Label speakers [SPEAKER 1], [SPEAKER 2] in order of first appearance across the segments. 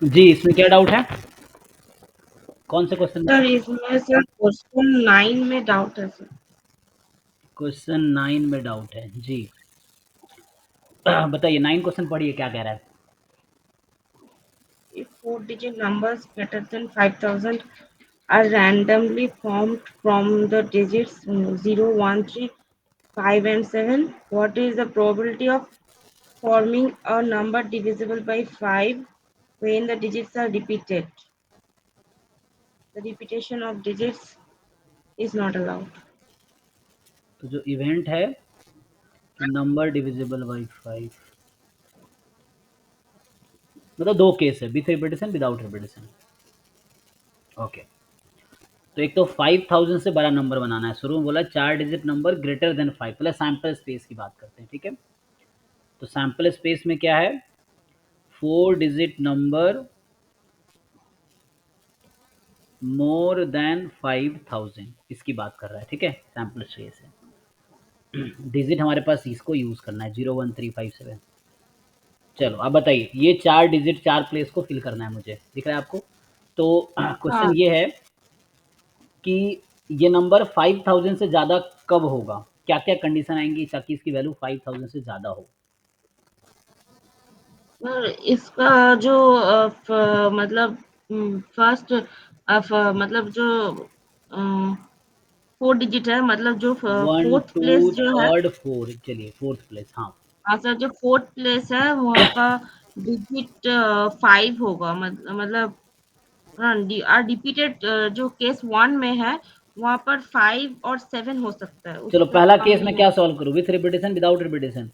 [SPEAKER 1] जी, इसमें क्या डाउट है? कौन से क्वेश्चन में?
[SPEAKER 2] सर इसमें सर क्वेश्चन 9 में डाउट है सर।
[SPEAKER 1] क्वेश्चन 9 में डाउट है जी। बताइए 9 क्वेश्चन पढ़िए क्या कह रहा है।
[SPEAKER 2] If four-digit numbers greater than 5,000 are randomly formed from the digits 0, 1, 3, 5, and 7, what is the probability of forming a number divisible by 5 when the digits are repeated? The repetition of digits is not allowed.
[SPEAKER 1] तो जो event है कि number divisible by 5, मतलब दो case है, with repetition without repetition. Okay, तो एक तो 5000 से बड़ा नंबर बनाना है। शुरू में बोला 4 डिजिट नंबर ग्रेटर देन 5। पहले सैम्पल स्पेस की बात करते हैं, ठीक है। तो सैम्पल स्पेस में क्या है, 4 डिजिट नंबर मोर देन 5000, इसकी बात कर रहा है, ठीक है। सैम्पल स्पेस है, डिजिट हमारे पास इसको यूज़ करना है 01357। चलो अब बताइए, ये 4 डिजिट 4 प्लेस को फिल करना है मुझे, दिख रहा है आपको। तो क्वेश्चन
[SPEAKER 2] हाँ
[SPEAKER 1] ये है कि ये नंबर 5000 से ज़्यादा कब होगा, क्या क्या कंडीशन आएंगी ताकि इसकी वैल्यू 5000 से ज़्यादा हो।
[SPEAKER 2] सर इसका जो मतलब फर्स्ट मतलब जो 4 डिजिट है, मतलब जो
[SPEAKER 1] वन
[SPEAKER 2] फोर्थ
[SPEAKER 1] टू
[SPEAKER 2] प्लेस जो है।
[SPEAKER 1] थर्ड फोर, चलिए फोर्थ प्लेस, हाँ।
[SPEAKER 2] हाँ सर, जो फोर्थ प्लेस है वहाँ का डिजिट 5 होगा, मतलब रिपीटेड जो केस 1 में है वहाँ पर 5 और 7 हो सकता है,
[SPEAKER 1] चलो
[SPEAKER 2] उससे
[SPEAKER 1] पहला
[SPEAKER 2] कम
[SPEAKER 1] केस
[SPEAKER 2] नहीं
[SPEAKER 1] में
[SPEAKER 2] हो
[SPEAKER 1] क्या सॉल्व करूँ, विथ रिपीटेशन विदाउट रिपीटेशन।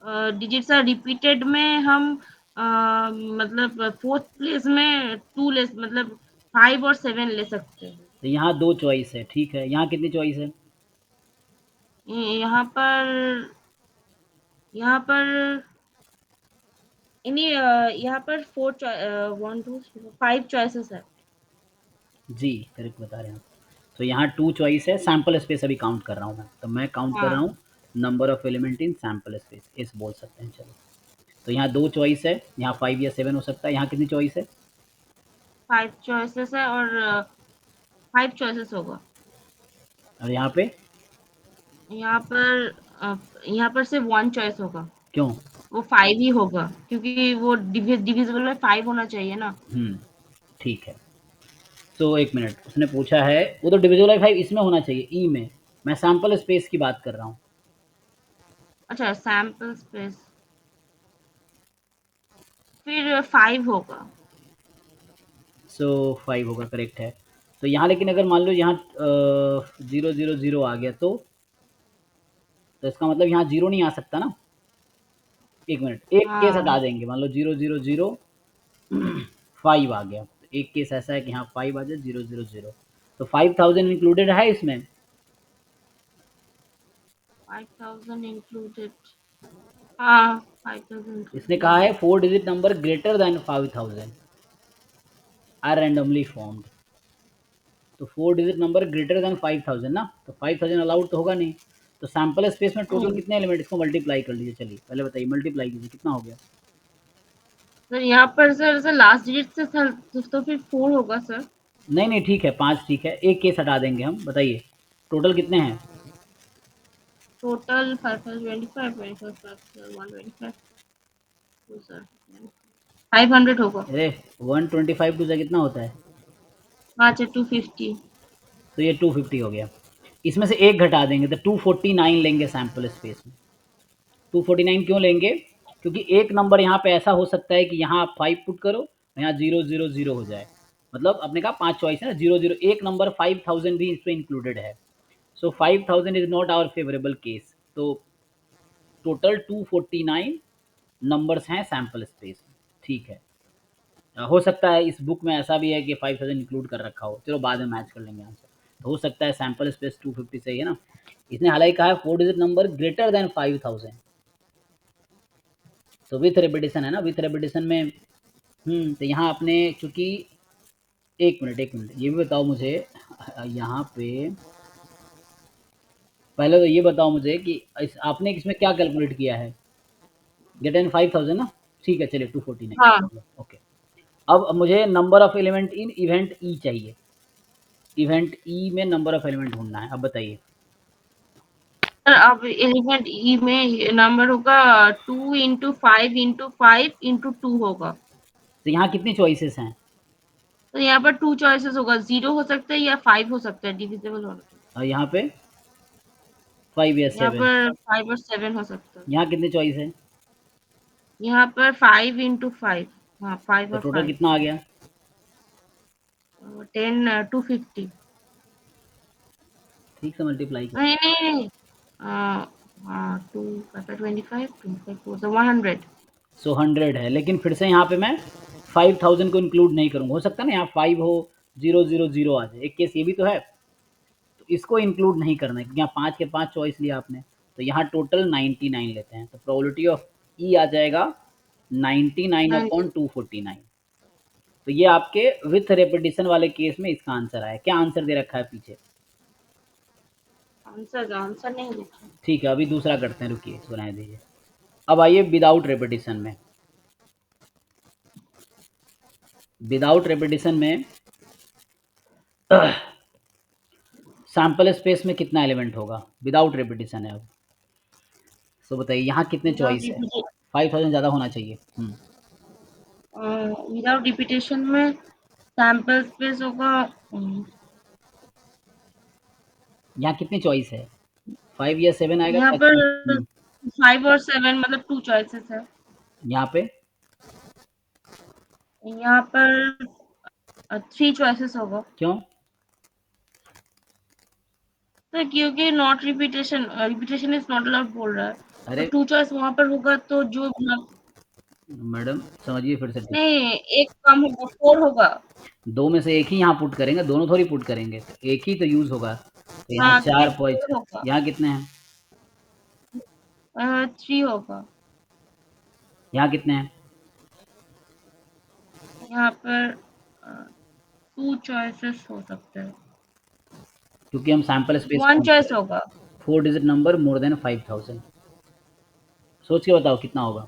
[SPEAKER 2] सकता। डिजिट्स आर रिपीटेड में हम मतलब फोर्थ प्लेस में टू ले, मतलब 5 और 7 ले सकते हैं।
[SPEAKER 1] तो यहाँ दो चॉइस है, ठीक है। यहाँ कितनी चॉइस है?
[SPEAKER 2] यहाँ पर यहाँ पर इन्हीं यहाँ पर 5 चॉइसेस है।
[SPEAKER 1] जी, करेक्ट बता रहे हैं आप। तो यहाँ 2 चॉइस है, सैंपल स्पेस अभी काउंट कर रहा हूँ मैं, तो मैं काउंट कर रहा
[SPEAKER 2] हाँ,
[SPEAKER 1] हूँ number of element in sample space, इस बोल सकते हैं। चलो, तो यहाँ 2 चॉइस है, यहाँ 5 या 7 हो सकता है। यहाँ कितनी चॉइस है?
[SPEAKER 2] 5 चॉइसेस है और 5 चॉइसेस होगा।
[SPEAKER 1] और यहाँ पे?
[SPEAKER 2] यहाँ पर अ, यहाँ पर सिर्फ 1 चॉइस होगा।
[SPEAKER 1] क्यों?
[SPEAKER 2] वो 5 ही होगा क्योंकि वो डिविजिबल में 5 होना चाहिए ना।
[SPEAKER 1] ठीक है। तो एक मिनट, उसने पूछा है, वो तो डिविजिबल बाई 5 इसमें होना चाहिए, ई में। मैं सैंपल स्पेस की बात कर रहा हूँ।
[SPEAKER 2] अच्छा, सैंपल स्पेस फिर 5 होगा।
[SPEAKER 1] सो 5 होगा, करेक्ट है। तो यहाँ लेकिन अगर मान लो यहाँ 000 आ गया तो इसका मतलब यहाँ 0 नहीं आ सकता ना। एक मिनट, एक केस हटा
[SPEAKER 2] हाँ,
[SPEAKER 1] देंगे, मान लो 000 5 आ गया, तो एक केस ऐसा है कि यहाँ 5 आ जाए 000, तो 5000 इंक्लूडेड है इसमें।
[SPEAKER 2] 5000 इंक्लूडेड। हाँ, 5000
[SPEAKER 1] इसने
[SPEAKER 2] इंक्लूडेड
[SPEAKER 1] कहा
[SPEAKER 2] है।
[SPEAKER 1] है 4 digit number greater than 5000 are randomly formed. तो 4 डिजिट नंबर ग्रेटर देन 5000 ना, तो 5000 अलाउड तो होगा नहीं। तो सैंपल स्पेस में टोटल
[SPEAKER 2] हम्म,
[SPEAKER 1] कितने एलिमेंट, इसको मल्टीप्लाई कर लीजिए। चलिए पहले बताइए, मल्टीप्लाई कीजिए, कितना हो गया?
[SPEAKER 2] सर यहाँ पर सर लास्ट डिजिट से सर तो फिर 4 होगा सर।
[SPEAKER 1] नहीं नहीं, ठीक है, 5 ठीक है, एक केस हटा देंगे हम। बताइए टोटल कितने हैं?
[SPEAKER 2] टोटल 525 25 125 टू सर 500 होगा।
[SPEAKER 1] अरे 125 टू से कितना होता है?
[SPEAKER 2] अच्छा, 250।
[SPEAKER 1] तो ये 250 हो गया। इसमें से एक घटा देंगे तो 249 लेंगे सैंपल स्पेस में। 249 क्यों लेंगे? क्योंकि एक नंबर यहाँ पे ऐसा हो सकता है कि यहाँ आप 5 पुट करो और यहाँ 000 हो जाए। मतलब अपने का 5 चॉइस है ना, 00, एक नंबर 5000 भी इसमें इंक्लूडेड है। So 5000 is not our favourable case. तो टोटल 249 नंबर्स हैं सैंपल स्पेस में, ठीक है। हो सकता है इस बुक में ऐसा भी है कि 5000 इंक्लूड कर रखा हो, चलो बाद में मैच कर लेंगे आंसर। तो हो सकता है सैंपल स्पेस 250 सही है ना। इसने हालांकि कहा है 4 डिजिट नंबर ग्रेटर देन 5000। तो विथ रेपिटेशन है ना, विथ रेपिटेशन में तो यहाँ आपने चूंकि, एक मिनट ये भी बताओ मुझे, यहाँ पे पहले तो ये बताओ मुझे कि आपने इसमें क्या कैलकुलेट किया है, ग्रेटर देन 5000 ना। ठीक है, चलिए 249।
[SPEAKER 2] हाँ
[SPEAKER 1] ओके, अब मुझे number of element in event E चाहिए। इवेंट ई में नंबर ऑफ एलिमेंट ढूंढना है, अब बताइए।
[SPEAKER 2] सर, अब एलिमेंट ई में नंबर होगा 2 × 5 × 5 × 2 होगा।
[SPEAKER 1] तो यहाँ कितनी चॉइसेस हैं?
[SPEAKER 2] तो यहाँ पर 2 चॉइसेस होगा, 0 हो सकता है या 5 हो सकता है डिविजिबल होने के।
[SPEAKER 1] और यहाँ पे 5 या
[SPEAKER 2] यहाँ
[SPEAKER 1] 7?
[SPEAKER 2] पर 5 और 7 हो सकता है।
[SPEAKER 1] यहाँ कितनी चॉइस है?
[SPEAKER 2] यहाँ पर 5 × 5। हाँ, 5
[SPEAKER 1] तो
[SPEAKER 2] और
[SPEAKER 1] टोटल
[SPEAKER 2] 5,
[SPEAKER 1] कितना आ गया?
[SPEAKER 2] 10 250।
[SPEAKER 1] ठीक से मल्टीप्लाई कर।
[SPEAKER 2] नहीं नहीं नहीं, हाँ 2 25 25 4 so 100।
[SPEAKER 1] सो 100 है, लेकिन फिर से यहाँ पे मैं 5000 को इंक्लूड नहीं करूँगा। हो सकता है ना यहाँ 5 हो, 000 आ जाए, एक केस ये भी तो है। तो इसको इंक्लूड नहीं करना है क्योंकि यहाँ 5 के 5 चॉइस लिया आपने, तो यहाँ टोटल 99 लेते हैं। तो प्रोबेबिलिटी ऑफ ई आ जाएगा 99/249। तो ये आपके विथ रेपिटेशन वाले केस में इसका आंसर आया। क्या आंसर दे रखा है पीछे?
[SPEAKER 2] आंसर आंसर नहीं लिखा।
[SPEAKER 1] ठीक है, अभी दूसरा करते हैं, रुकिए, सुनाई दीजिए। अब आइए विदाउट रेपिटेशन में। विदाउट रेपिटेशन में सैंपल स्पेस में कितना एलिमेंट होगा? विदाउट रेपिटेशन है अब। तो बताइए यहाँ कितने चॉइस है? 5000 ज़्यादा होना चाहिए।
[SPEAKER 2] विदाउट रिपीटेशन में सैंपल स्पेस होगा।
[SPEAKER 1] यहाँ कितनी चॉइस है? 5 या 7 आएगा
[SPEAKER 2] यहाँ
[SPEAKER 1] या
[SPEAKER 2] पर
[SPEAKER 1] 3?
[SPEAKER 2] 5 और 7 मतलब 2 चॉइसेस है।
[SPEAKER 1] यहाँ पे
[SPEAKER 2] यहाँ पर 3 चॉइसेस होगा।
[SPEAKER 1] क्यों?
[SPEAKER 2] तो क्योंकि not repetition, repetition is not allowed बोल रहा है, तो
[SPEAKER 1] अरे
[SPEAKER 2] 2 चॉइस वहां पर होगा तो जो
[SPEAKER 1] मैडम समझिए फिर से ठीक।
[SPEAKER 2] नहीं, एक कम होगा, 4 होगा।
[SPEAKER 1] दो में से एक ही यहाँ पुट करेंगे, दोनों थोड़ी पुट करेंगे, तो एक ही तो यूज़ होगा। तो यहाँ
[SPEAKER 2] हाँ, तो फिर
[SPEAKER 1] 4 पॉइंट,
[SPEAKER 2] 4 होगा।
[SPEAKER 1] यहाँ कितने हैं?
[SPEAKER 2] 3 होगा।
[SPEAKER 1] यहाँ कितने हैं?
[SPEAKER 2] यहाँ पर 2 चॉइसेस हो सकते हैं।
[SPEAKER 1] क्योंकि हम सैंपल स्पेस
[SPEAKER 2] 1
[SPEAKER 1] काउंट
[SPEAKER 2] चॉइस
[SPEAKER 1] करें।
[SPEAKER 2] होगा।
[SPEAKER 1] 4 डिजिट नंबर मोर देन 5000। सोच के बताओ कितना होगा?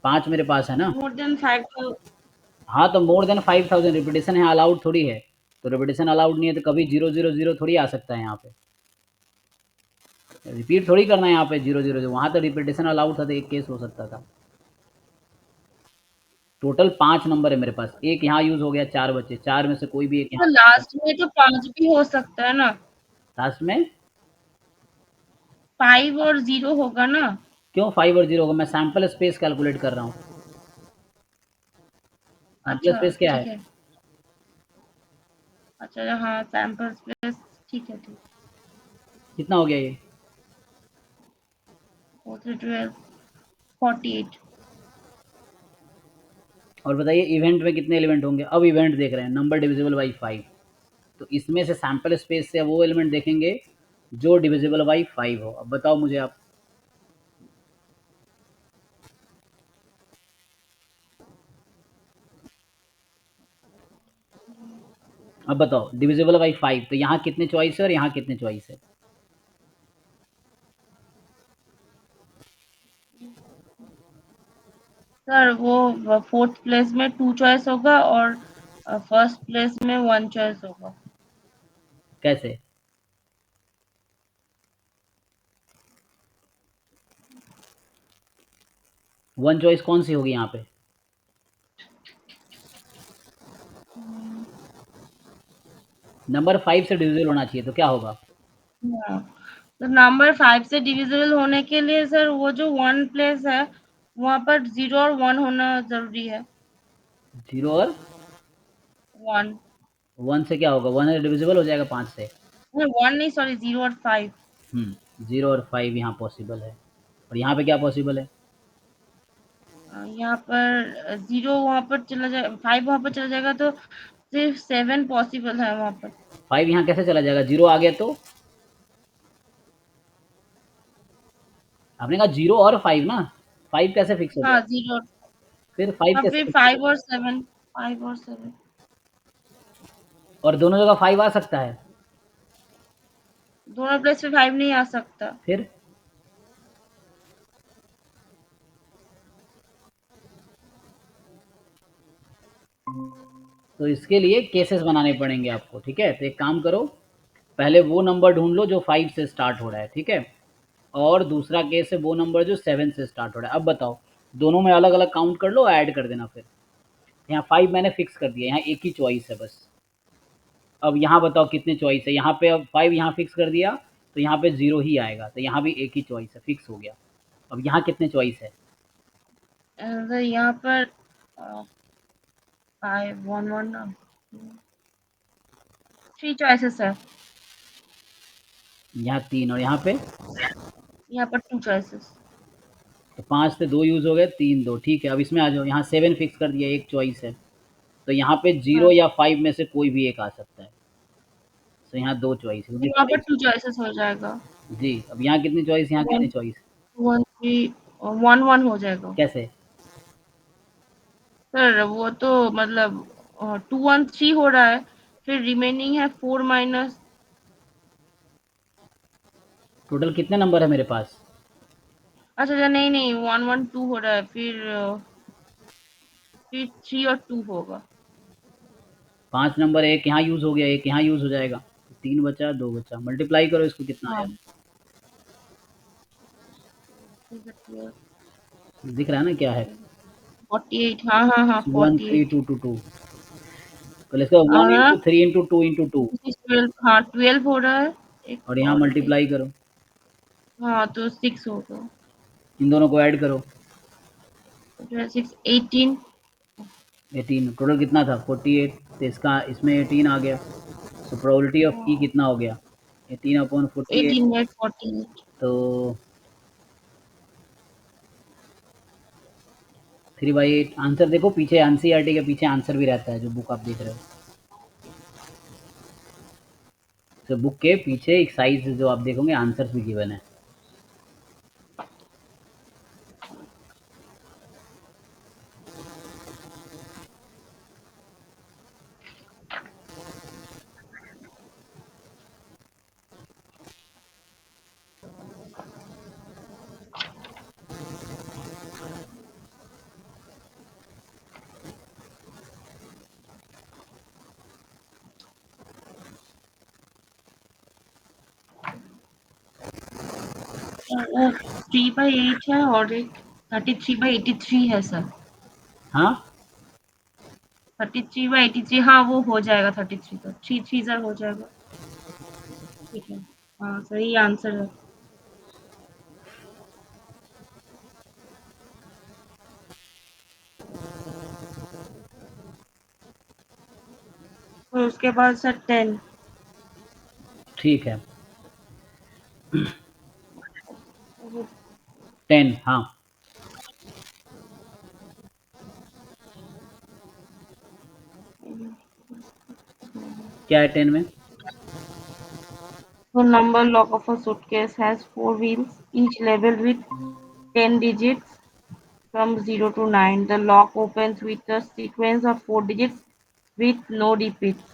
[SPEAKER 1] 5 मेरे पास है ना।
[SPEAKER 2] मोर देन 5 तो
[SPEAKER 1] हाँ, तो मोर देन 5000 रिपीटेशन है, अलाउड थोड़ी है। तो रिपीटेशन अलाउड नहीं है, तो कभी 000 थोड़ी आ सकता है यहाँ पे। रिपीट थोड़ी करना है यहाँ पे 000। वहाँ तो रिपीटेशन अलाउड था, तो एक केस हो सकता था। टोटल 5 नंबर है मेरे पास, एक यहाँ यूज़ हो गया, 4 बचे, 4 में से कोई भी एक यहाँ
[SPEAKER 2] लास्ट में तो 5 भी हो सकता है ना।
[SPEAKER 1] लास्ट में
[SPEAKER 2] 5 और 0 होगा ना।
[SPEAKER 1] क्यों 5 और 0 होगा? मैं सैंपल स्पेस कैलकुलेट कर रहा हूँ। सैंपल
[SPEAKER 2] अच्छा
[SPEAKER 1] स्पेस क्या
[SPEAKER 2] ठीक
[SPEAKER 1] है?
[SPEAKER 2] है। अच्छा हाँ, सैंपल स्पेस। ठीक है ठीक।
[SPEAKER 1] कितना हो गया ये?
[SPEAKER 2] 4 3 12 48।
[SPEAKER 1] और बताइए इवेंट में कितने एलिमेंट होंगे? अब इवेंट देख रहे हैं, नंबर डिविजिबल बाई 5। तो इसमें से सैंपल स्पेस से वो एलिमेंट देखेंगे जो डिविजिबल बाई 5 हो। अब बताओ मुझे आप। अब बताओ डिविजिबल बाई 5, तो यहाँ कितने चॉइस है और यहाँ कितने चॉइस है?
[SPEAKER 2] सर वो फोर्थ प्लेस में 2 चॉइस होगा और फर्स्ट प्लेस में 1 चॉइस होगा।
[SPEAKER 1] कैसे? वन चॉइस कौन सी होगी यहाँ पे? नंबर 5 से डिविजिबल होना चाहिए, तो क्या होगा?
[SPEAKER 2] हाँ, तो नंबर 5 से डिविजिबल होने के लिए सर वो जो 1 प्लेस है वहां पर 0 और 1 होना जरूरी है।
[SPEAKER 1] 0 और
[SPEAKER 2] 1
[SPEAKER 1] 1 से क्या होगा? 1 डिविजिबल हो जाएगा 5 से।
[SPEAKER 2] नहीं, 1 नहीं, सॉरी, 0 और 5।
[SPEAKER 1] 0 और 5 यहाँ पॉसिबल है, और यहाँ पे क्या पॉसिबल है?
[SPEAKER 2] यहाँ पर 0 वहां पर चला जाए, 5 वहां पर चला जाएगा तो सिर्फ 7 पॉसिबल है वहां पर।
[SPEAKER 1] 5 यहाँ कैसे चला जाएगा? 0 आ गया तो? आपने कहा 0 और 5 ना, 5 कैसे फिक्स हो
[SPEAKER 2] हाँ,
[SPEAKER 1] गया?
[SPEAKER 2] 0।
[SPEAKER 1] फिर 5
[SPEAKER 2] हाँ,
[SPEAKER 1] कैसे
[SPEAKER 2] फिर
[SPEAKER 1] फिक्स हो
[SPEAKER 2] 5
[SPEAKER 1] गया?
[SPEAKER 2] और 7, 5 और 7।
[SPEAKER 1] और दोनों जगह 5 आ सकता है।
[SPEAKER 2] दोनों प्लेस पे 5 नहीं आ सकता।
[SPEAKER 1] फिर तो इसके लिए केसेस बनाने पड़ेंगे आपको, ठीक है। तो एक काम करो, पहले वो नंबर ढूंढ लो जो 5 से स्टार्ट हो रहा है, ठीक है। और दूसरा केस है वो नंबर जो 7 से स्टार्ट हो रहा है। अब बताओ, दोनों में अलग अलग काउंट कर लो, ऐड कर देना। फिर यहाँ 5 मैंने फिक्स कर दिया, यहाँ एक ही चॉइस है बस। अब यहाँ बताओ कितने चॉइस है यहाँ पे। अब 5 यहाँ फिक्स कर दिया तो यहाँ पे 0 ही आएगा, तो यहाँ भी एक ही चॉइस है, फिक्स हो गया। अब यहाँ कितने चॉइस है?
[SPEAKER 2] सर यहाँ पर 5 1 1 3 चॉइसेस है।
[SPEAKER 1] यहाँ 3 और यहाँ पे
[SPEAKER 2] यहाँ पर 2 चॉइसेस।
[SPEAKER 1] तो 5 से 2 यूज़ हो गए, 3 2, ठीक है। अब इसमें आ जाओ, यहाँ 7 फिक्स कर दिया, एक चॉइस है। तो यहाँ पे 0
[SPEAKER 2] हाँ,
[SPEAKER 1] या 5 में से कोई भी एक आ सकता है। तो यहाँ 2 चॉइस है,
[SPEAKER 2] तो
[SPEAKER 1] क्योंकि
[SPEAKER 2] यहाँ पर
[SPEAKER 1] 5।
[SPEAKER 2] 2 चॉइसेस हो जाएगा।
[SPEAKER 1] जी, अब यहाँ कितनी चॉइस, यहाँ
[SPEAKER 2] 1
[SPEAKER 1] कितनी चॉइस?
[SPEAKER 2] 1 3 1 1 हो जाएगा।
[SPEAKER 1] कैसे?
[SPEAKER 2] सर वो तो मतलब 2 1 3 हो रहा है, फिर रिमेनिंग है 4 माइनस।
[SPEAKER 1] टोटल कितने नंबर है मेरे पास?
[SPEAKER 2] अच्छा अच्छा, नहीं नहीं, 1 1 2 हो रहा है, फिर 3 और 2 होगा।
[SPEAKER 1] 5 नंबर, एक यहाँ यूज़ हो गया, एक यहाँ यूज़ हो जाएगा। 3 बचा, 2 बचा, मल्टीप्लाई करो इसको, कितना आया?
[SPEAKER 2] हाँ, ठीक है, ठीक है।
[SPEAKER 1] दिख रहा है ना क्या है?
[SPEAKER 2] 48, हाँ हाँ हाँ, 48।
[SPEAKER 1] 13222। तो इसका 1
[SPEAKER 2] हाँ,
[SPEAKER 1] इंटू 3 इंटू 2 इंटू 2।
[SPEAKER 2] 12, हाँ 12 हो रहा है। एक
[SPEAKER 1] और यहाँ
[SPEAKER 2] और एक,
[SPEAKER 1] मल्टीप्लाई करो,
[SPEAKER 2] हाँ तो 6 होगा।
[SPEAKER 1] इन दोनों को ऐड करो।
[SPEAKER 2] 6 18।
[SPEAKER 1] 18, टोटल कितना था? 48। तो इसका इसमें 18 आ गया। तो प्रोबेबिलिटी ऑफ ई कितना हो गया? 18 अपॉन 48।
[SPEAKER 2] 18 बाई 48।
[SPEAKER 1] तो 3/8 आंसर। देखो पीछे एनसीईआरटी के पीछे आंसर भी रहता है, जो बुक आप देख रहे हो। तो बुक के पीछे एक साइज जो आप देखोगे, आंसर भी गिवन है।
[SPEAKER 2] वो 3/8 है और एक 33/83 है सर।
[SPEAKER 1] हाँ,
[SPEAKER 2] 33/83, हाँ वो हो जाएगा। 33 का 3 3 सर हो जाएगा। ठीक है, हाँ सही आंसर है। और उसके बाद सर 10।
[SPEAKER 1] ठीक है। 10, हाँ। क्या है 10 में?
[SPEAKER 2] The number lock of a suitcase has 4 wheels, each labeled with 10 digits from 0 to 9. The lock opens with a sequence of 4 digits with no repeats.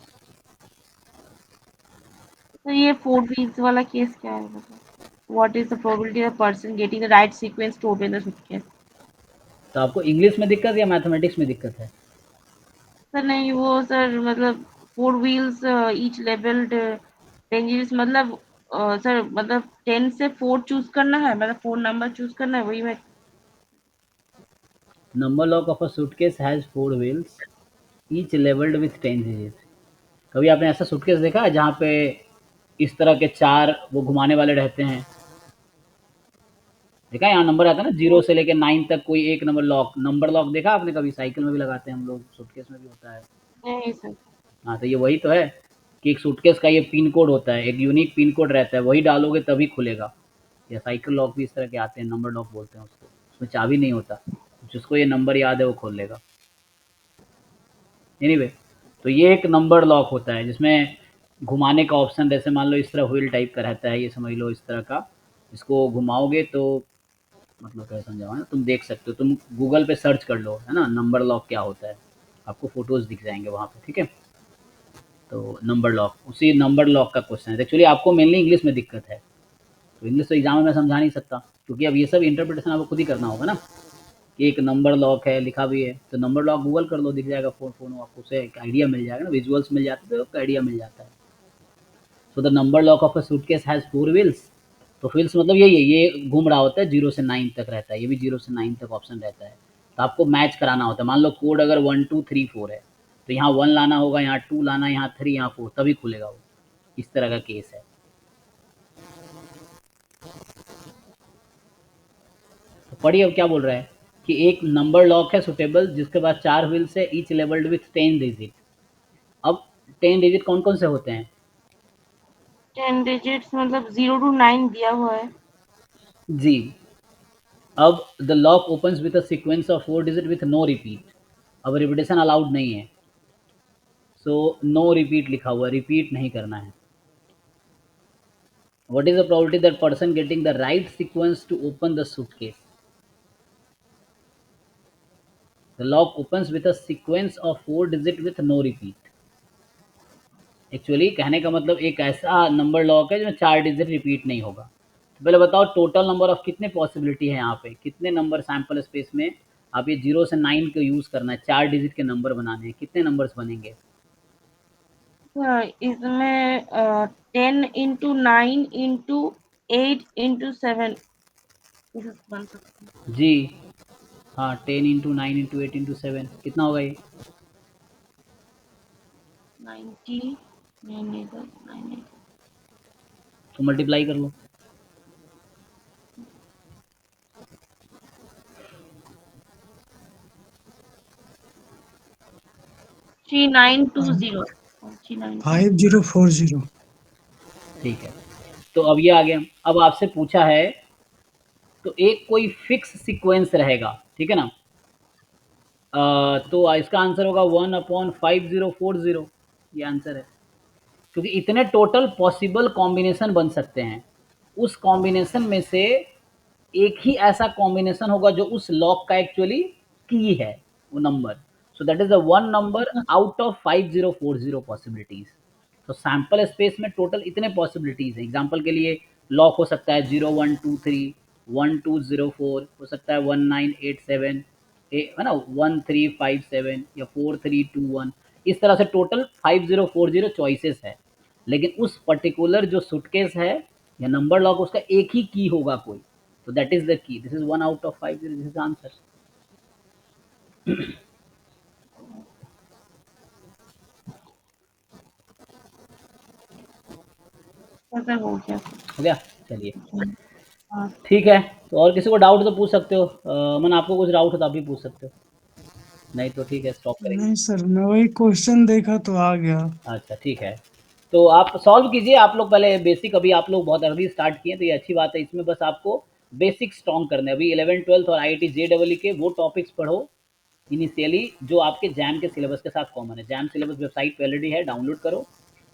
[SPEAKER 2] तो ये 4 wheels वाला केस क्या है मतलब? What is the probability of a person getting the right sequence to open the suitcase?
[SPEAKER 1] तो आपको English में दिक्कत या मैथमेटिक्स में दिक्कत है?
[SPEAKER 2] सर नहीं, वो सर मतलब 4 wheels each labeled 10 digits, मतलब सर मतलब 10 से 4 चूज करना है, मतलब 4 नंबर चूज करना है, वही मैं।
[SPEAKER 1] Number lock of a suitcase has 4 wheels, each labelled with 10 digits. कभी आपने ऐसा सूटकेस देखा है जहाँ पे इस तरह के 4 वो घुमाने वाले रहते हैं? देखा है, यहाँ नंबर आता है ना 0 से लेके 9 तक, कोई एक नंबर लॉक, नंबर लॉक देखा आपने कभी? साइकिल में भी लगाते हैं हम लोग, सूटकेस में भी होता है।
[SPEAKER 2] नहीं सर।
[SPEAKER 1] हाँ, तो ये वही तो है कि एक सूटकेस का ये पिन कोड होता है, एक यूनिक पिन कोड रहता है, वही डालोगे तभी खुलेगा। या साइकिल लॉक भी इस तरह के आते हैं, नंबर लॉक बोलते हैं उसको। उसमें चाबी नहीं होता, जिसको ये नंबर याद है वो खोल लेगा। एनीवे, तो ये एक नंबर लॉक होता है जिसमें घुमाने का ऑप्शन, जैसे मान लो इस तरह व्हील टाइप का रहता है, ये समझ लो इस तरह का। इसको घुमाओगे तो मतलब कैसे समझाऊँ ना, तुम देख सकते हो, तुम गूगल पे सर्च कर लो, है ना, नंबर लॉक क्या होता है, आपको फ़ोटोज़ दिख जाएँगे वहाँ पे, ठीक है? तो नंबर लॉक, उसी नंबर लॉक का क्वेश्चन है। एक्चुअली आपको मेनली इंग्लिश में दिक्कत है, तो इंग्लिश तो एग्ज़ाम में मैं समझा नहीं सकता, क्योंकि अब ये सब इंटरप्रिटेशन आपको खुद ही करना होगा ना। कि एक नंबर लॉक है, लिखा भी है, तो नंबर लॉक गूगल कर लो, दिख जाएगा फ़ोन आपको, उससे एक आइडिया मिल जाएगा ना, विजुअल्स मिल जाते हैं तो आइडिया मिल जाता है। So the number lock of a suitcase has 4 wheels. तो व्हील्स मतलब यही है, ये घूम रहा होता है, 0 से 9 तक रहता है, ये भी 0 से 9 तक ऑप्शन रहता है। तो आपको मैच कराना होता है, मान लो कोड अगर 1 2 3 4 है, तो यहाँ 1 लाना होगा, यहाँ 2 लाना है, यहाँ 3, यहाँ 4, तभी खुलेगा वो। इस तरह का केस है। तो पढ़िए अब क्या बोल रहा है कि एक नंबर लॉक है सुटेबल जिसके पास 4 व्हील्स है, ईच लेबल्ड विथ 10 डिजिट। अब 10 डिजिट कौन कौन से होते हैं?
[SPEAKER 2] 10 डिजिट्स मतलब 0 to 9 दिया हुआ है।
[SPEAKER 1] जी। अब the lock opens with a sequence of 4 digit with no repeat. अब रिपीटेशन अलाउड नहीं है, सो नो रिपीट लिखा हुआ है, रिपीट नहीं करना है। What is the probability that person getting the right sequence to open the suitcase? The lock opens with a sequence of 4 digit with no repeat. Actually कहने का मतलब एक ऐसा नंबर लॉक है जिसमें 4 डिजिट रिपीट नहीं होगा। तो पहले बताओ टोटल नंबर ऑफ कितने पॉसिबिलिटी है यहाँ पे, कितने नंबर सैंपल स्पेस में आप ये 0 से 9 को यूज़ करना है, 4 डिजिट के नंबर बनाने हैं, कितने नंबर्स बनेंगे?
[SPEAKER 2] इसमें 10 into 9 into 8 into 7 बन सकते हैं।
[SPEAKER 1] जी हाँ, 10 into 9 into 8 into 7 कितना होगा ये?
[SPEAKER 2] 90 9 9
[SPEAKER 1] तो मल्टीप्लाई कर लो।
[SPEAKER 2] 3920 3920।
[SPEAKER 3] 5040।
[SPEAKER 1] ठीक है, तो अब ये आ गया। अब आपसे पूछा है तो एक कोई फिक्स सीक्वेंस रहेगा, ठीक है ना? तो इसका आंसर होगा 1/5040, ये आंसर है। क्योंकि इतने टोटल पॉसिबल कॉम्बिनेशन बन सकते हैं, उस कॉम्बिनेशन में से एक ही ऐसा कॉम्बिनेशन होगा जो उस लॉक का एक्चुअली की है, वो number. So that is the one number out of 5040 possibilities. तो सैंपल स्पेस में टोटल इतने पॉसिबिलिटीज हैं। एग्जांपल के लिए लॉक हो सकता है 0123, 1204, हो सकता है 1987, है ना, 1357 या 4321। इस तरह से टोटल 5040 चॉइसेस है। लेकिन उस पर्टिकुलर जो सुटकेस है या नंबर लॉक, उसका एक ही की होगा कोई। तो that is the key, this is 1/50, this is answer.
[SPEAKER 2] हो गया।
[SPEAKER 1] हो गया, चलिए
[SPEAKER 2] हाँ
[SPEAKER 1] ठीक है। तो और किसी को डाउट तो पूछ सकते हो, मन आपको कुछ डाउट हो तो आप भी पूछ सकते हो, नहीं तो ठीक है, स्टॉप करेंगे।
[SPEAKER 3] नहीं सर, मैं वही क्वेश्चन देखा तो आ गया।
[SPEAKER 1] अच्छा ठीक है, तो आप सॉल्व कीजिए। आप लोग पहले बेसिक, अभी आप लोग बहुत अर्ली स्टार्ट किए तो ये अच्छी बात है। इसमें बस आपको बेसिक स्ट्रॉन्ग करने हैं। अभी 11 12 और IIT JEE के वो टॉपिक्स पढ़ो इनिशियली जो आपके जैम के सिलेबस के साथ कॉमन है। जैम सिलेबस वेबसाइट पे ऑलरेडी है, डाउनलोड करो,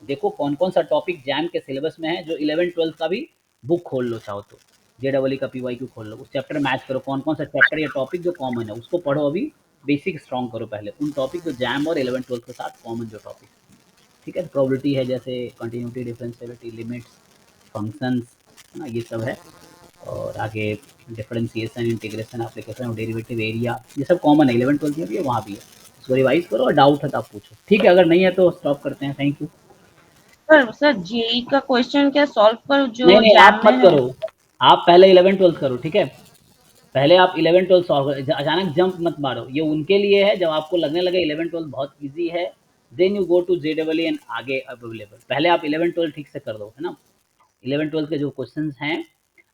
[SPEAKER 1] देखो कौन कौन सा टॉपिक जैम के सिलेबस में है। जो 11 12 का भी बुक खोल लो चाहो तो, JEE का PYQ खोल लो, उस चैप्टर मैच करो, कौन कौन सा चैप्टर या टॉपिक जो कॉमन है उसको पढ़ो। अभी बेसिक स्ट्रॉन्ग करो पहले उन टॉपिक जो जैम और 11 12 के साथ कॉमन जो टॉपिक, ठीक है। प्रोबेबिलिटी है जैसे कंटिन्यूटी, डिफरेंशियलिटी, लिमिट्स, फंक्शंस, है ना, ये सब है। और आगे डिफरेंशिएशन, इंटीग्रेशन, एप्लीकेशन और डेरिवेटिव, एरिया, ये सब कॉमन है 11 12 में भी है, वहाँ भी है। इसको रिवाइज करो और डाउट है तो आप पूछो, ठीक है। अगर नहीं है तो स्टॉप करते हैं, थैंक यू।
[SPEAKER 2] सर जेई का क्वेश्चन क्या सॉल्व करो जो
[SPEAKER 1] नहीं नहीं, आप
[SPEAKER 2] जैम में
[SPEAKER 1] मत
[SPEAKER 2] है।
[SPEAKER 1] करो, आप पहले 11 12 करो, ठीक है। पहले आप 11 12 सॉल्व करो, अचानक जंप मत मारो। ये उनके लिए है जब आपको लगने लगे 11 12 बहुत इजी है, then you go to JEE and आगे अवेलेबल। पहले आप 11 12 ठीक से कर दो, है ना। 11 12 के जो क्वेश्चंस हैं,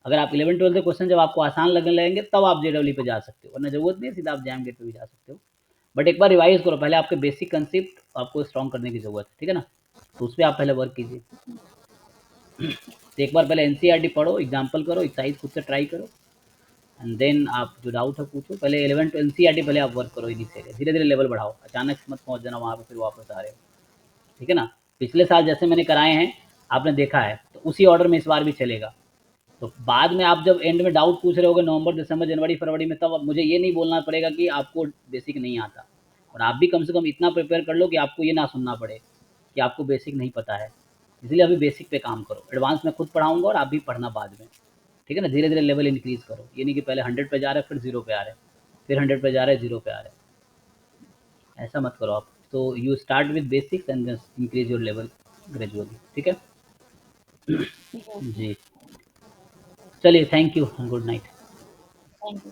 [SPEAKER 1] अगर आप 11 12 के क्वेश्चन जब आपको आसान लगने लगेंगे तब आप JEE पे जा सकते हो, वरना जरूरत नहीं है, सीधा आप जैम गेट पे भी जा सकते हो। बट एक बार रिवाइज करो, पहले आपके बेसिक कंसेप्ट आपको स्ट्रॉन्ग करने की जरूरत है, ठीक है ना। तो उस पर आप पहले वर्क कीजिए। तो एक बार पहले NCERT पढ़ो, एग्जाम्पल करो, एक्सरसाइज खुद से ट्राई करो, एंड देन आप जो डाउट है पूछो। पहले 11 to NCERT पहले आप वर्क करो इनिशियली, धीरे धीरे लेवल बढ़ाओ, अचानक मत पहुंच जाना वहाँ पे फिर वापस आ रहे हो, ठीक है ना। पिछले साल जैसे मैंने कराए हैं आपने देखा है, तो उसी ऑर्डर में इस बार भी चलेगा। तो बाद में आप जब एंड में डाउट पूछ रहे होगे नवंबर दिसंबर जनवरी फरवरी में, तब मुझे ये नहीं बोलना पड़ेगा कि आपको बेसिक नहीं आता। और आप भी कम से कम इतना प्रिपेयर कर लो कि आपको ये ना सुनना पड़े कि आपको बेसिक नहीं पता है। इसलिए अभी बेसिक पे काम करो, एडवांस में खुद पढ़ाऊंगा और आप भी पढ़ना बाद में, ठीक है ना। धीरे धीरे लेवल इंक्रीज करो, ये नहीं कि पहले 100 पे जा रहे हैं फिर 0 पे आ रहे हैं, फिर 100 पे जा रहा है, 0 पे आ रहा है। ऐसा मत करो आप। तो you start with basics and just increase your level gradually, ठीक है?
[SPEAKER 2] ठीक है।
[SPEAKER 1] जी, चलिए, thank you, good night.
[SPEAKER 2] Thank you.